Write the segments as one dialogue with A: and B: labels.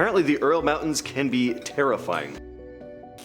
A: Apparently the Ural Mountains can be terrifying.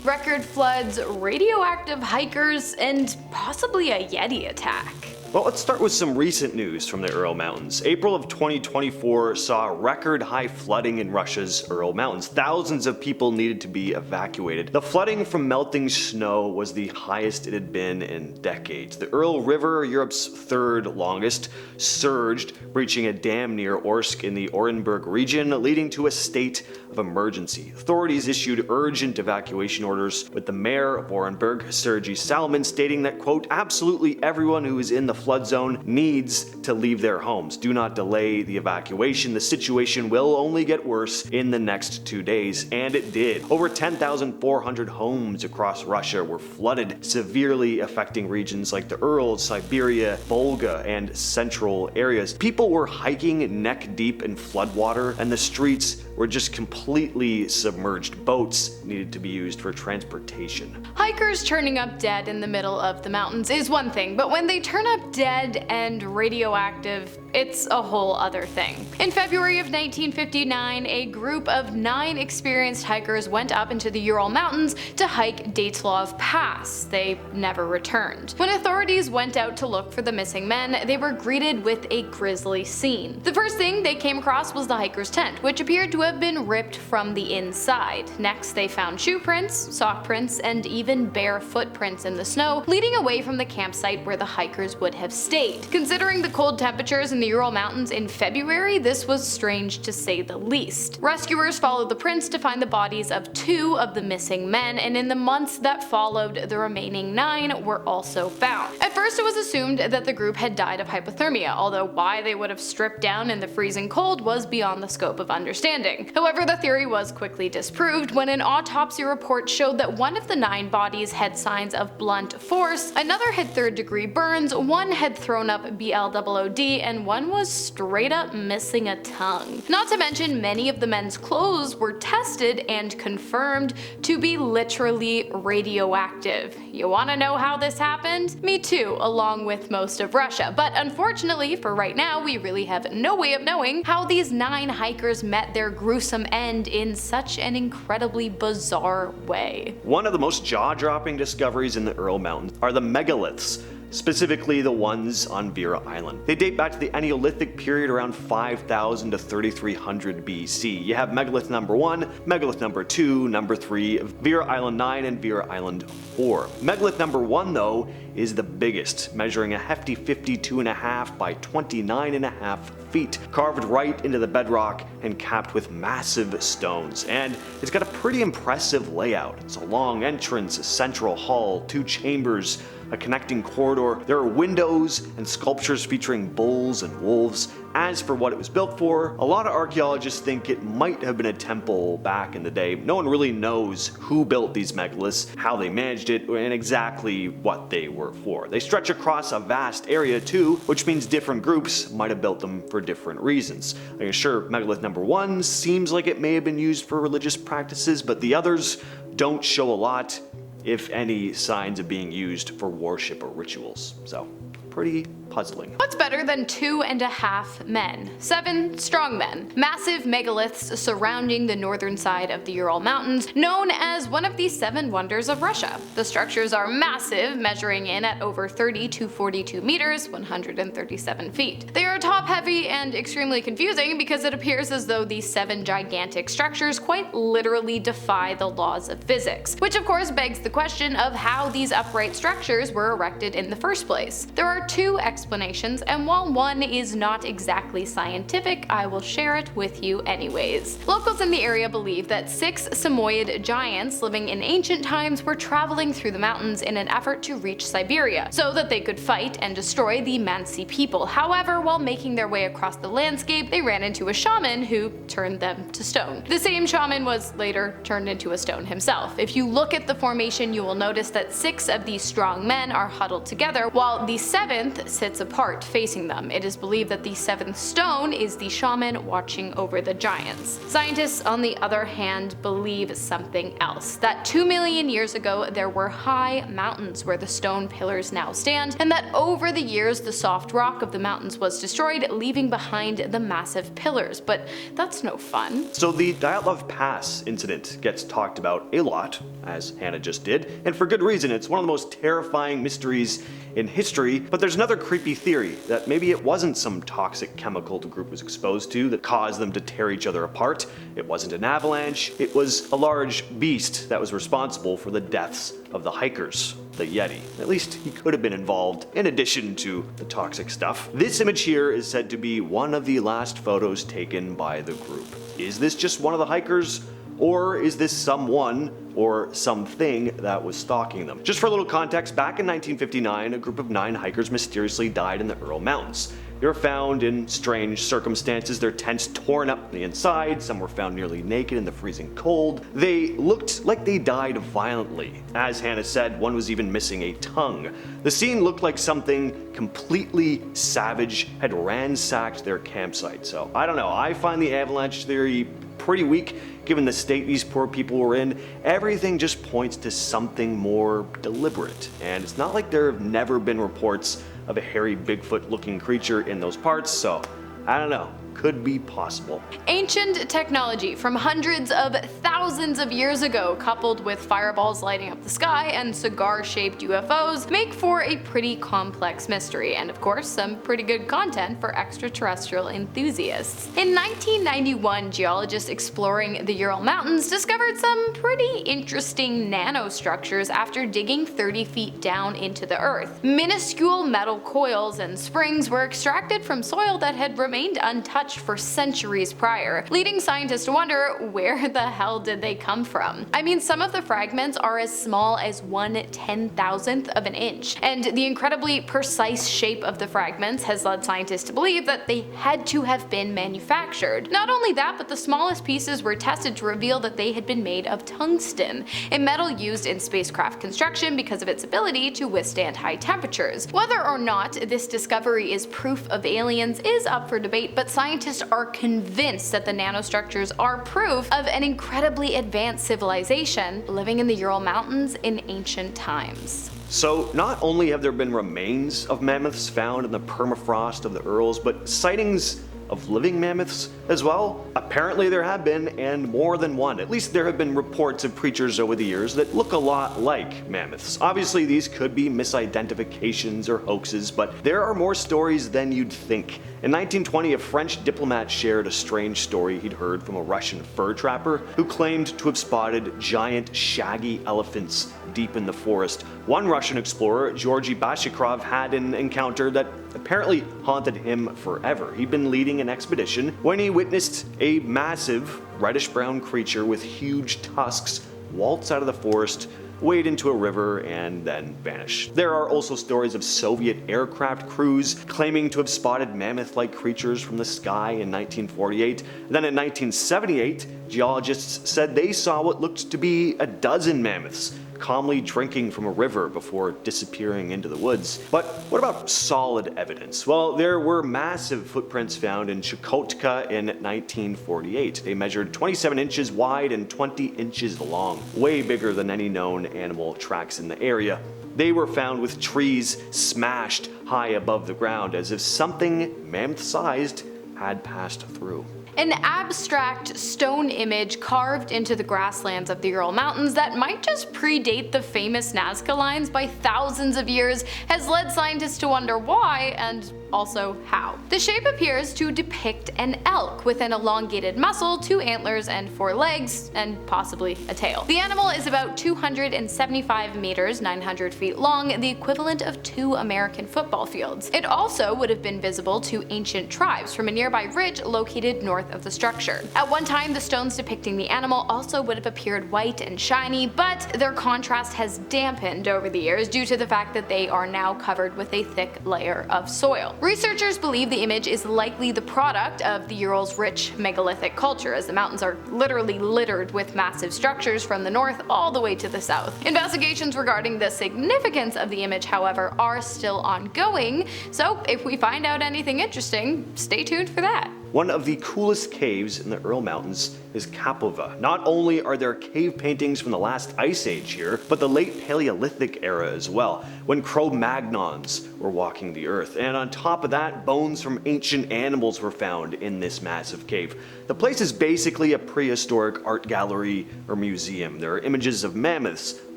B: Record floods, radioactive hikers, and possibly a Yeti attack.
A: Well, let's start with some recent news from the Ural Mountains. April of 2024 saw record high flooding in Russia's Ural Mountains. Thousands of people needed to be evacuated. The flooding from melting snow was the highest it had been in decades. The Ural River, Europe's third longest, surged, reaching a dam near Orsk in the Orenburg region, leading to a state of emergency. Authorities issued urgent evacuation orders, with the mayor of Orenburg, Sergei Salman, stating that, quote, absolutely everyone who is in the flood zone needs to leave their homes. Do not delay the evacuation. The situation will only get worse in the next 2 days. And it did. Over 10,400 homes across Russia were flooded, severely affecting regions like the Urals, Siberia, Volga, and central areas. People were hiking neck deep in floodwater, and the streets were just completely submerged. Boats needed to be used for transportation.
B: Hikers turning up dead in the middle of the mountains is one thing, but when they turn up dead and radioactive, it's a whole other thing. In February of 1959, a group of 9 experienced hikers went up into the Ural Mountains to hike Dyatlov Pass. They never returned. When authorities went out to look for the missing men, they were greeted with a grisly scene. The first thing they came across was the hikers' tent, which appeared to have been ripped from the inside. Next, they found shoe prints, sock prints, and even bare footprints in the snow, leading away from the campsite where the hikers would have stayed. Considering the cold temperatures in the Ural Mountains in February, this was strange to say the least. Rescuers followed the prints to find the bodies of 2 of the missing men, and in the months that followed, the remaining 9 were also found. At first, it was assumed that the group had died of hypothermia, although why they would have stripped down in the freezing cold was beyond the scope of understanding. However, the theory was quickly disproved when an autopsy report showed that one of the 9 bodies had signs of blunt force, another had 3rd-degree burns, one had thrown up BLOOD, and one was straight up missing a tongue. Not to mention, many of the men's clothes were tested and confirmed to be literally radioactive. You wanna know how this happened? Me too, along with most of Russia, but unfortunately for right now, we really have no way of knowing how these 9 hikers met their gruesome end in such an incredibly bizarre way.
A: One of the most jaw-dropping discoveries in the Ural Mountains are the megaliths, specifically the ones on Vera Island. They date back to the Neolithic period around 5000 to 3300 BC. You have megalith number 1, megalith number 2, number 3, Vera Island 9, and Vera Island 4. Megalith number 1, though, is the biggest, measuring a hefty 52.5 by 29.5 feet, carved right into the bedrock and capped with massive stones. And it's got a pretty impressive layout. It's a long entrance, a central hall, 2 chambers, a connecting corridor. There are windows and sculptures featuring bulls and wolves. As for what it was built for, a lot of archaeologists think it might have been a temple back in the day. No one really knows who built these megaliths, how they managed it, and exactly what they were for. They stretch across a vast area too, which means different groups might have built them for different reasons. Sure, megalith number 1 seems like it may have been used for religious practices, but the others don't show a lot, if any, signs of being used for worship or rituals. So, pretty puzzling.
B: What's better than 2.5 men? 7 strong men. Massive megaliths surrounding the northern side of the Ural Mountains, known as one of the 7 wonders of Russia. The structures are massive, measuring in at over 30 to 42 meters, 137 feet. They are top-heavy and extremely confusing because it appears as though these 7 gigantic structures quite literally defy the laws of physics, which of course begs the question of how these upright structures were erected in the first place. There are 2 explanations, and while one is not exactly scientific, I will share it with you anyways. Locals in the area believe that 6 Samoyed giants living in ancient times were traveling through the mountains in an effort to reach Siberia, so that they could fight and destroy the Mansi people. However, while making their way across the landscape, they ran into a shaman who turned them to stone. The same shaman was later turned into a stone himself. If you look at the formation, you will notice that 6 of these strong men are huddled together, while the 7th sits sits apart facing them. It is believed that the seventh stone is the shaman watching over the giants. Scientists, on the other hand, believe something else. That 2 million years ago there were high mountains where the stone pillars now stand, and that over the years the soft rock of the mountains was destroyed, leaving behind the massive pillars. But that's no fun.
A: So the Dyatlov Pass incident gets talked about a lot, as Hannah just did, and for good reason. It's one of the most terrifying mysteries in history, but there's another creepy theory that maybe it wasn't some toxic chemical the group was exposed to that caused them to tear each other apart. It wasn't an avalanche, it was a large beast that was responsible for the deaths of the hikers, the Yeti. At least he could have been involved in addition to the toxic stuff. This image here is said to be one of the last photos taken by the group. Is this just one of the hikers? Or is this someone or something that was stalking them? Just for a little context, back in 1959, a group of 9 hikers mysteriously died in the Ural Mountains. They were found in strange circumstances, their tents torn up on the inside, some were found nearly naked in the freezing cold. They looked like they died violently. As Hannah said, one was even missing a tongue. The scene looked like something completely savage had ransacked their campsite. So I don't know, I find the avalanche theory pretty weak given the state these poor people were in. Everything just points to something more deliberate, and it's not like there have never been reports of a hairy Bigfoot looking creature in those parts, so I don't know. Could be possible.
B: Ancient technology from hundreds of thousands of years ago, coupled with fireballs lighting up the sky and cigar-shaped UFOs, make for a pretty complex mystery, and of course some pretty good content for extraterrestrial enthusiasts. In 1991, geologists exploring the Ural Mountains discovered some pretty interesting nanostructures after digging 30 feet down into the earth. Minuscule metal coils and springs were extracted from soil that had remained untouched for centuries prior, leading scientists to wonder, where the hell did they come from? I mean, some of the fragments are as small as 1/10,000th of an inch, and the incredibly precise shape of the fragments has led scientists to believe that they had to have been manufactured. Not only that, but the smallest pieces were tested to reveal that they had been made of tungsten, a metal used in spacecraft construction because of its ability to withstand high temperatures. Whether or not this discovery is proof of aliens is up for debate, but scientists are convinced that the nanostructures are proof of an incredibly advanced civilization living in the Ural Mountains in ancient times.
A: So not only have there been remains of mammoths found in the permafrost of the Urals, but sightings of living mammoths as well? Apparently there have been, and more than one. At least there have been reports of creatures over the years that look a lot like mammoths. Obviously these could be misidentifications or hoaxes, but there are more stories than you'd think. In 1920, a French diplomat shared a strange story he'd heard from a Russian fur trapper who claimed to have spotted giant shaggy elephants deep in the forest. One Russian explorer, Georgy Bashikrov, had an encounter that apparently haunted him forever. He'd been leading an expedition when he witnessed a massive reddish-brown creature with huge tusks waltz out of the forest, wade into a river, and then vanish. There are also stories of Soviet aircraft crews claiming to have spotted mammoth-like creatures from the sky in 1948. Then in 1978, geologists said they saw what looked to be a dozen mammoths calmly drinking from a river before disappearing into the woods. But what about solid evidence? Well, there were massive footprints found in Chukotka in 1948. They measured 27 inches wide and 20 inches long, way bigger than any known animal tracks in the area. They were found with trees smashed high above the ground, as if something mammoth-sized had passed through.
B: An abstract stone image carved into the grasslands of the Ural Mountains that might just predate the famous Nazca Lines by thousands of years has led scientists to wonder why, and also how. The shape appears to depict an elk with an elongated muzzle, 2 antlers and 4 legs, and possibly a tail. The animal is about 275 meters, 900 feet long, the equivalent of 2 American football fields. It also would have been visible to ancient tribes from a nearby ridge located north of the structure. At one time, the stones depicting the animal also would have appeared white and shiny, but their contrast has dampened over the years due to the fact that they are now covered with a thick layer of soil. Researchers believe the image is likely the product of the Ural's rich megalithic culture, as the mountains are literally littered with massive structures from the north all the way to the south. Investigations regarding the significance of the image, however, are still ongoing, so if we find out anything interesting, stay tuned for that.
A: One of the coolest caves in the Ural Mountains is Kapova. Not only are there cave paintings from the last ice age here, but the late Paleolithic era as well, when Cro-Magnons were walking the earth. And on top of that, bones from ancient animals were found in this massive cave. The place is basically a prehistoric art gallery or museum. There are images of mammoths,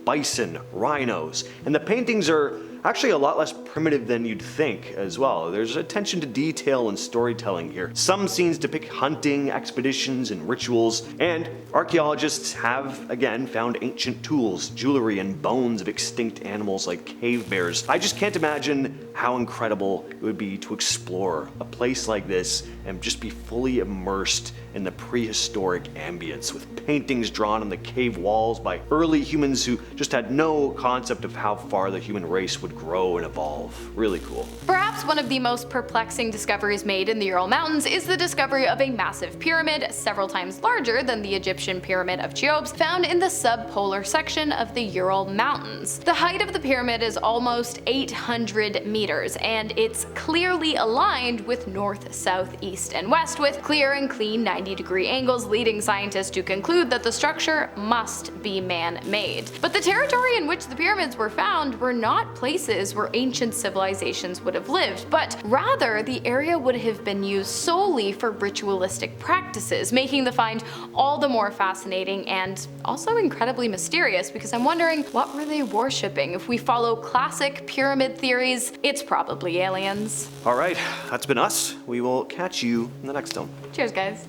A: bison, rhinos, and the paintings are actually a lot less primitive than you'd think as well. There's attention to detail and storytelling here. Some scenes depict hunting, expeditions, and rituals, and archaeologists have, again, found ancient tools, jewelry, and bones of extinct animals like cave bears. I just can't imagine how incredible it would be to explore a place like this and just be fully immersed in the prehistoric ambience, with paintings drawn on the cave walls by early humans who just had no concept of how far the human race would grow and evolve. Really cool.
B: Perhaps one of the most perplexing discoveries made in the Ural Mountains is the discovery of a massive pyramid, several times larger than the Egyptian pyramid of Cheops, found in the subpolar section of the Ural Mountains. The height of the pyramid is almost 800 meters, and it's clearly aligned with north, south, east, and west, with clear and clean 90-degree angles, leading scientists to conclude that the structure must be man-made. But the territory in which the pyramids were found were not places where ancient civilizations would have lived, but rather the area would have been used solely for ritualistic practices, making the find all the more fascinating and also incredibly mysterious, because I'm wondering, what were they worshipping? If we follow classic pyramid theories, it's probably aliens.
A: Alright, that's been us. We will catch you in the next one.
B: Cheers, guys.